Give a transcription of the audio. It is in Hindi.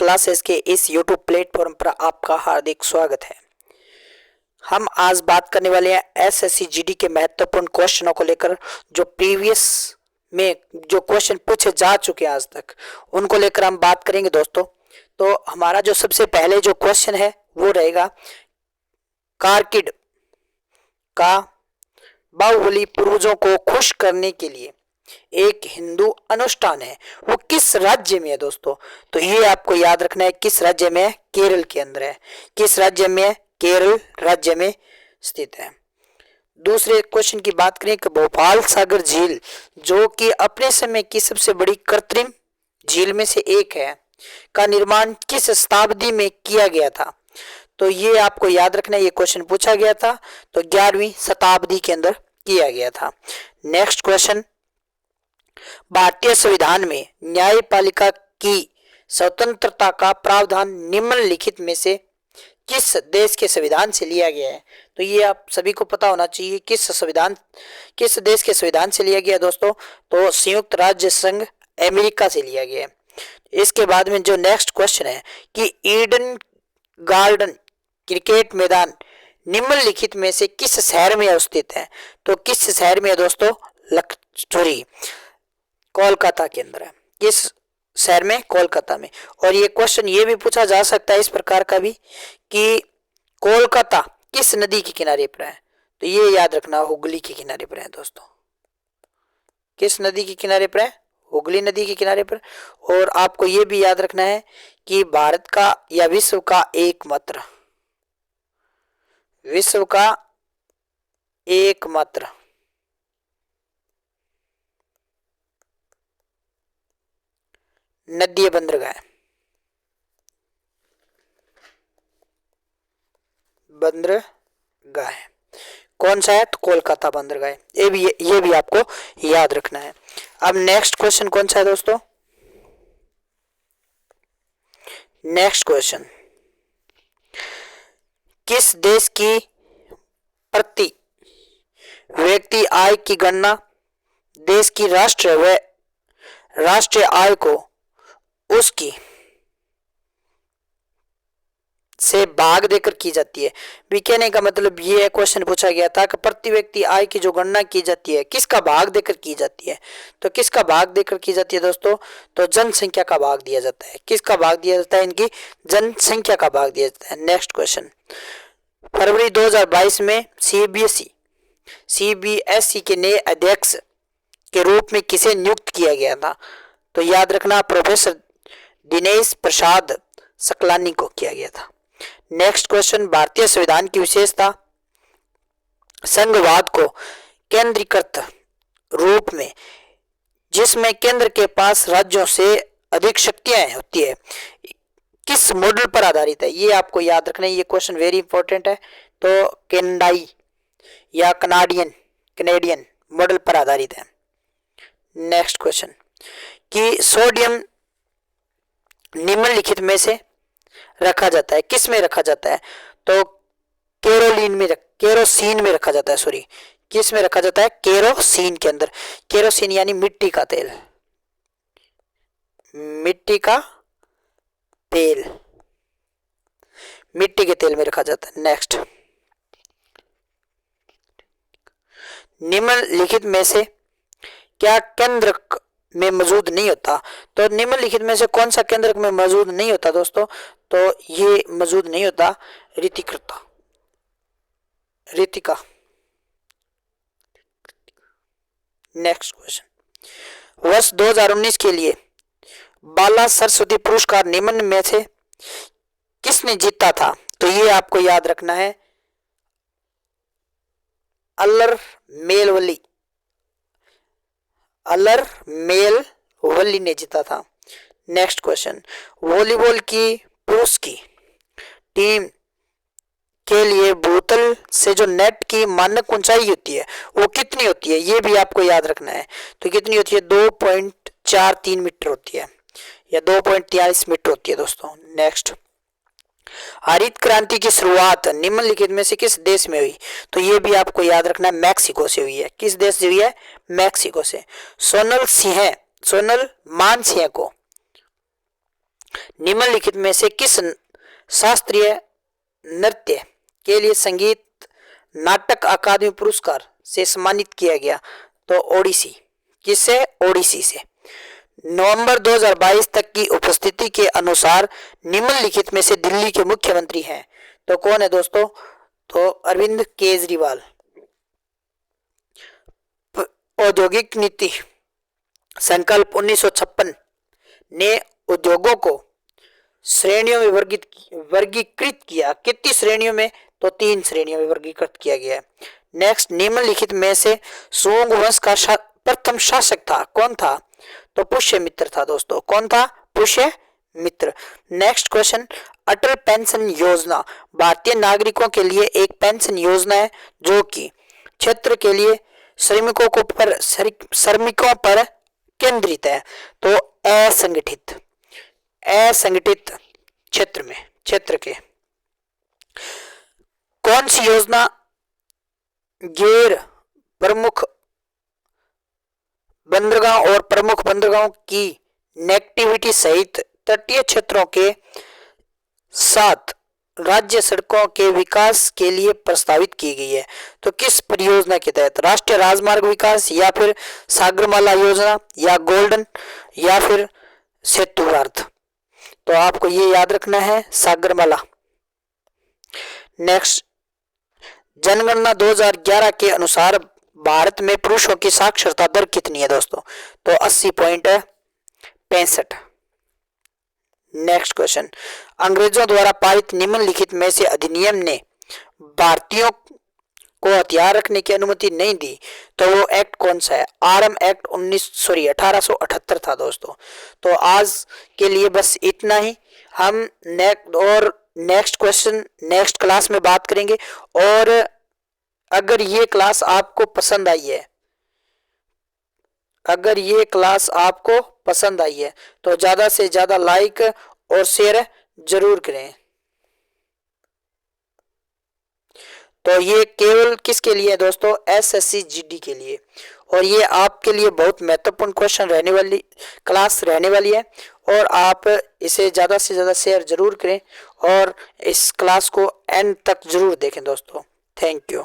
क्लासेस के इस YouTube प्लेटफॉर्म पर आपका हार्दिक स्वागत है। हम आज बात करने वाले हैं एसएससी जीडी के महत्वपूर्ण क्वेश्चनों को लेकर, जो प्रीवियस में जो क्वेश्चन पूछे जा चुके हैं आज तक, उनको लेकर हम बात करेंगे दोस्तों। तो हमारा जो सबसे पहले जो क्वेश्चन है वो रहेगा, कारकिड का बाहुबली पूर्वजों को खुश करने के लिए एक हिंदू अनुष्ठान है, वो किस राज्य में है दोस्तों? तो ये आपको याद रखना है, किस राज्य में है? केरल के अंदर है। किस राज्य में है? केरल राज्य में स्थित है। दूसरे क्वेश्चन की बात करें कि भोपाल सागर झील, जो कि अपने समय की सबसे बड़ी कृत्रिम झील में से एक है, का निर्माण किस शताब्दी में किया गया था? तो ये आपको याद रखना है, ये क्वेश्चन पूछा गया था, तो 11वीं शताब्दी के अंदर किया गया था। नेक्स्ट क्वेश्चन, भारतीय संविधान में न्यायपालिका की स्वतंत्रता का प्रावधान निम्नलिखित में से किस देश के संविधान से लिया गया है? तो ये आप सभी को पता होना चाहिए, किस देश के संविधान से लिया गया दोस्तों? तो संयुक्त राज्य संघ अमेरिका से लिया गया है। इसके बाद में जो नेक्स्ट क्वेश्चन है कि ईडन गार्डन क्रिकेट मैदान निम्नलिखित में से किस शहर में अवस्थित है? तो किस शहर में है दोस्तों? कोलकाता के अंदर है। किस शहर में? कोलकाता में। और ये क्वेश्चन ये भी पूछा जा सकता है इस प्रकार का भी कि कोलकाता किस नदी के किनारे पर है? तो ये याद रखना, हुगली के किनारे पर है दोस्तों। किस नदी के किनारे पर है? हुगली नदी के किनारे पर। और आपको ये भी याद रखना है कि भारत का या विश्व का एकमात्र नदीय बंदरगाह है। कौन सा है? तो कोलकाता बंदरगाह। ये भी आपको याद रखना है। अब नेक्स्ट क्वेश्चन कौन सा है दोस्तों? नेक्स्ट क्वेश्चन, किस देश की प्रति व्यक्ति आय की गणना देश की राष्ट्रीय आय को उसकी से भाग देकर की जाती है? भी कहने का मतलब ये क्वेश्चन पूछा गया था कि प्रति व्यक्ति आय की जो गणना की जाती है, किसका भाग देकर की जाती है? तो किसका भाग देकर की जाती है दोस्तों? तो जनसंख्या का भाग दिया जाता है। किसका भाग दिया जाता है? इनकी जनसंख्या का भाग दिया जाता है। नेक्स्ट क्वेश्चन, फरवरी 2022 में सीबीएसई के नए अध्यक्ष के रूप में किसे नियुक्त किया गया था? तो याद रखना, प्रोफेसर दिनेश प्रसाद सकलानी को किया गया था। नेक्स्ट क्वेश्चन, भारतीय संविधान की विशेषता संघवाद को केंद्रीकृत रूप में, जिसमें केंद्र के पास राज्यों से अधिक शक्तियां होती है, किस मॉडल पर आधारित है? ये आपको याद रखना है, ये क्वेश्चन वेरी इंपॉर्टेंट है। तो केंडाई या कनेडियन मॉडल पर आधारित है। नेक्स्ट क्वेश्चन, कि सोडियम निम्नलिखित में से रखा जाता है, किस में रखा जाता है? तो केरोसिन में रखा जाता है। सॉरी, किस में रखा जाता है? केरोसिन के अंदर। केरोसिन यानी मिट्टी का तेल मिट्टी के तेल में रखा जाता है। नेक्स्ट, निम्नलिखित में से क्या केंद्रक में मौजूद नहीं होता? तो निम्नलिखित में से कौन सा केंद्रक में मौजूद नहीं होता दोस्तों? तो ये मौजूद नहीं होता रितिका। नेक्स्ट क्वेश्चन, वर्ष 2019 के लिए बाला सरस्वती पुरस्कार निम्न में से किसने जीता था? तो ये आपको याद रखना है, अल्लर मेलवल्ली ने जीता था। नेक्स्ट क्वेश्चन, वॉलीबॉल की पुरुष की टीम के लिए भूतल से जो नेट की मानक ऊंचाई होती है वो कितनी होती है? ये भी आपको याद रखना है। तो कितनी होती है? 2.43 मीटर होती है या 2.43 मीटर होती है दोस्तों। नेक्स्ट, हरित क्रांति की शुरुआत निम्नलिखित में से किस देश में हुई? तो ये भी आपको याद रखना है, मैक्सिको से हुई है। किस देश से हुई है? मैक्सिको से। सोनल मानसिंह को निम्नलिखित में से किस शास्त्रीय नृत्य के लिए संगीत नाटक अकादमी पुरस्कार से सम्मानित किया गया? तो ओडिसी। किससे? ओडिसी से। नवंबर 2022 तक की उपस्थिति के अनुसार निम्नलिखित में से दिल्ली के मुख्यमंत्री हैं? तो कौन है दोस्तों? तो अरविंद केजरीवाल। औद्योगिक नीति संकल्प 1956 ने उद्योगों को श्रेणियों में वर्गीकृत किया। कितनी श्रेणियों में? तो 3 श्रेणियों में वर्गीकृत किया गया है। नेक्स्ट, निम्नलिखित में से सोंग वंश का प्रथम शासक था? कौन था? तो पुष्यमित्र था दोस्तों। कौन था? पुष्यमित्र। नेक्स्ट क्वेश्चन, अटल पेंशन योजना भारतीय नागरिकों के लिए एक पेंशन योजना है जो कि क्षेत्र के लिए श्रमिकों पर केंद्रित है। तो असंगठित क्षेत्र के कौन सी योजना गैर प्रमुख बंदरगाह और प्रमुख बंदरगाहों की नेक्टिविटी सहित तटीय क्षेत्रों के साथ राज्य सड़कों के विकास के लिए प्रस्तावित की गई है? तो किस परियोजना के तहत? राष्ट्रीय राजमार्ग विकास, या फिर सागरमाला योजना, या गोल्डन, या फिर सेतु भारत? तो आपको ये याद रखना है, सागरमाला। नेक्स्ट, जनगणना 2011 के अनुसार भारत में पुरुषों की साक्षरता दर कितनी है दोस्तों? तो 80.65। नेक्स्ट क्वेश्चन, अंग्रेजों द्वारा पारित निम्नलिखित में से अधिनियम ने भारतीयों को हथियार रखने की अनुमति नहीं दी? तो वो एक्ट कौन सा है? आर्म एक्ट 1878 था दोस्तों। तो आज के लिए बस इतना ही। हम नेक्स्ट क्वेश्चन नेक्स्ट क्लास में बात करेंगे। और अगर ये क्लास आपको पसंद आई है तो ज्यादा से ज्यादा लाइक और शेयर जरूर करें। तो ये केवल किसके लिए है दोस्तों? एसएससी जीडी के लिए। और ये आपके लिए बहुत महत्वपूर्ण क्लास रहने वाली है। और आप इसे ज़्यादा से ज़्यादा शेयर जरूर करें और इस क्लास को एंड तक जरूर देखें दोस्तों। Thank you.